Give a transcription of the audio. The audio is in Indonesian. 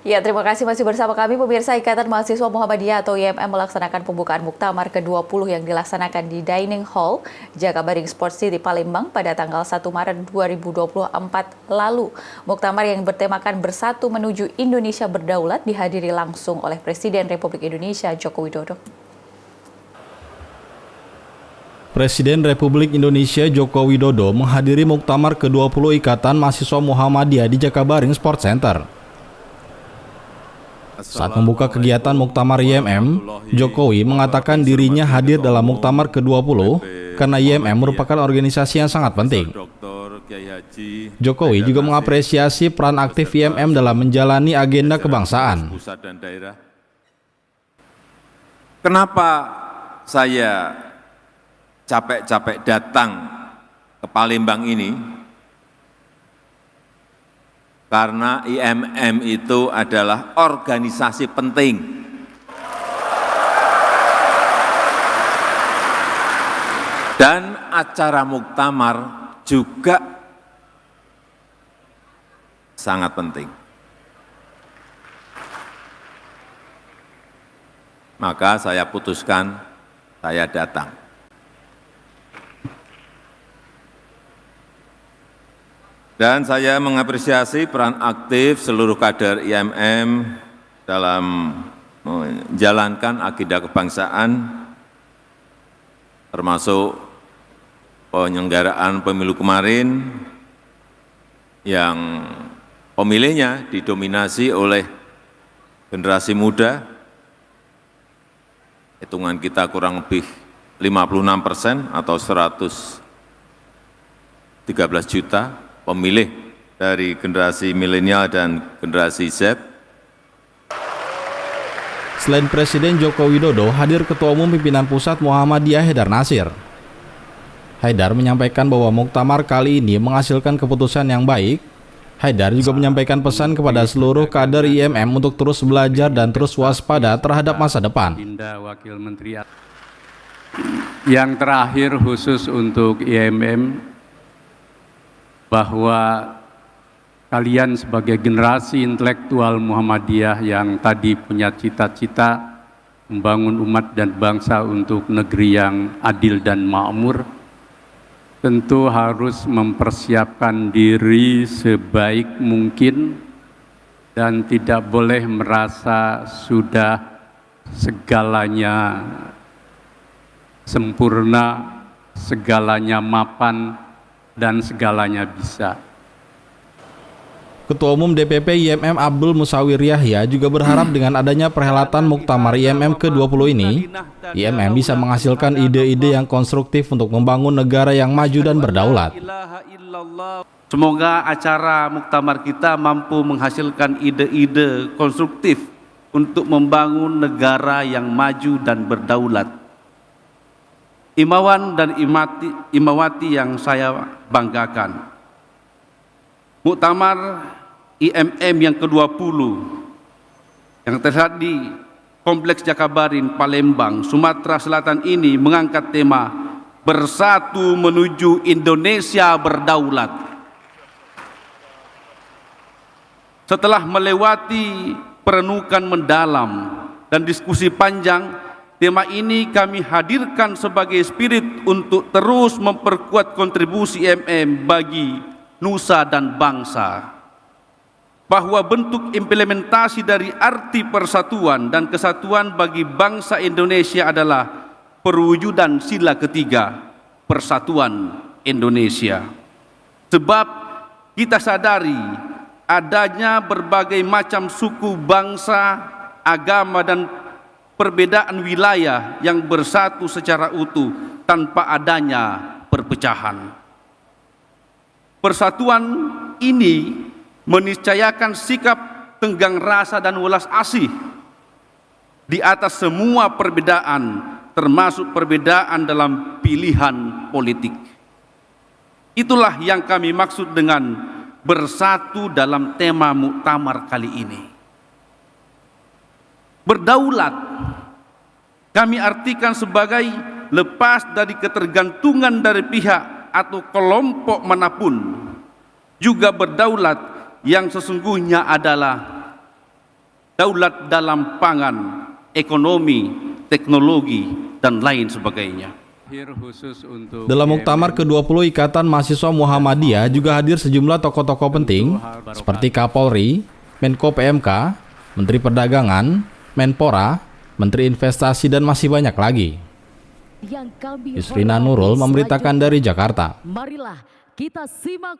Ya, terima kasih masih bersama kami pemirsa. Ikatan Mahasiswa Muhammadiyah atau IMM melaksanakan pembukaan Muktamar ke-20 yang dilaksanakan di Dining Hall Jakabaring Sport City Palembang pada tanggal 1 Maret 2024 lalu. Muktamar yang bertemakan Bersatu Menuju Indonesia Berdaulat dihadiri langsung oleh Presiden Republik Indonesia Joko Widodo. Presiden Republik Indonesia Joko Widodo menghadiri Muktamar ke-20 Ikatan Mahasiswa Muhammadiyah di Jakabaring Sport Center. Saat membuka kegiatan Muktamar IMM, Jokowi mengatakan dirinya hadir dalam Muktamar ke-20 karena IMM merupakan organisasi yang sangat penting. Jokowi juga mengapresiasi peran aktif IMM dalam menjalani agenda kebangsaan. Kenapa saya capek-capek datang ke Palembang ini? Karena IMM itu adalah organisasi penting. Dan acara muktamar juga sangat penting. Maka saya putuskan, saya datang. Dan saya mengapresiasi peran aktif seluruh kader IMM dalam menjalankan agenda kebangsaan, termasuk penyelenggaraan pemilu kemarin yang pemilihnya didominasi oleh generasi muda, hitungan kita kurang lebih 56% atau 113 juta pemilih dari generasi milenial dan generasi Z. Selain Presiden Joko Widodo, hadir Ketua Umum Pimpinan Pusat Muhammadiyah Haidar Nasir. Haidar menyampaikan bahwa muktamar kali ini menghasilkan keputusan yang baik. Haidar juga menyampaikan pesan kepada seluruh kader IMM untuk terus belajar dan terus waspada terhadap masa depan. Yang terakhir khusus untuk IMM, bahwa kalian sebagai generasi intelektual Muhammadiyah yang tadi punya cita-cita membangun umat dan bangsa untuk negeri yang adil dan makmur, tentu harus mempersiapkan diri sebaik mungkin dan tidak boleh merasa sudah segalanya sempurna, segalanya mapan, dan segalanya bisa. Ketua Umum DPP IMM Abdul Musawir Yahya juga berharap dengan adanya perhelatan Muktamar IMM ke-20 ini, IMM bisa menghasilkan ide-ide yang konstruktif untuk membangun negara yang maju dan berdaulat. Semoga acara Muktamar kita mampu menghasilkan ide-ide konstruktif untuk membangun negara yang maju dan berdaulat. Imawan dan imawati yang saya banggakan, Muktamar IMM yang ke-20 yang terjadi di Kompleks Jakabaring, Palembang, Sumatera Selatan ini mengangkat tema Bersatu Menuju Indonesia Berdaulat. Setelah melewati perenungan mendalam dan diskusi panjang, tema ini kami hadirkan sebagai spirit untuk terus memperkuat kontribusi IMM bagi nusa dan bangsa. Bahwa bentuk implementasi dari arti persatuan dan kesatuan bagi bangsa Indonesia adalah perwujudan sila ketiga, persatuan Indonesia. Sebab kita sadari adanya berbagai macam suku, bangsa, agama, dan perbedaan wilayah yang bersatu secara utuh tanpa adanya perpecahan. Persatuan ini meniscayakan sikap tenggang rasa dan welas asih di atas semua perbedaan, termasuk perbedaan dalam pilihan politik. Itulah yang kami maksud dengan bersatu dalam tema muktamar kali ini. Berdaulat kami artikan sebagai lepas dari ketergantungan dari pihak atau kelompok manapun, juga berdaulat yang sesungguhnya adalah daulat dalam pangan, ekonomi, teknologi, dan lain sebagainya. Khusus untuk Dalam muktamar ke-20 Ikatan Mahasiswa Muhammadiyah juga hadir sejumlah tokoh-tokoh penting seperti Kapolri, Menko PMK, Menteri Perdagangan, Menpora, Menteri Investasi, dan masih banyak lagi. Yang kami Yusrina hormati Nurul memberitakan selanjutnya, dari Jakarta. marilah kita simak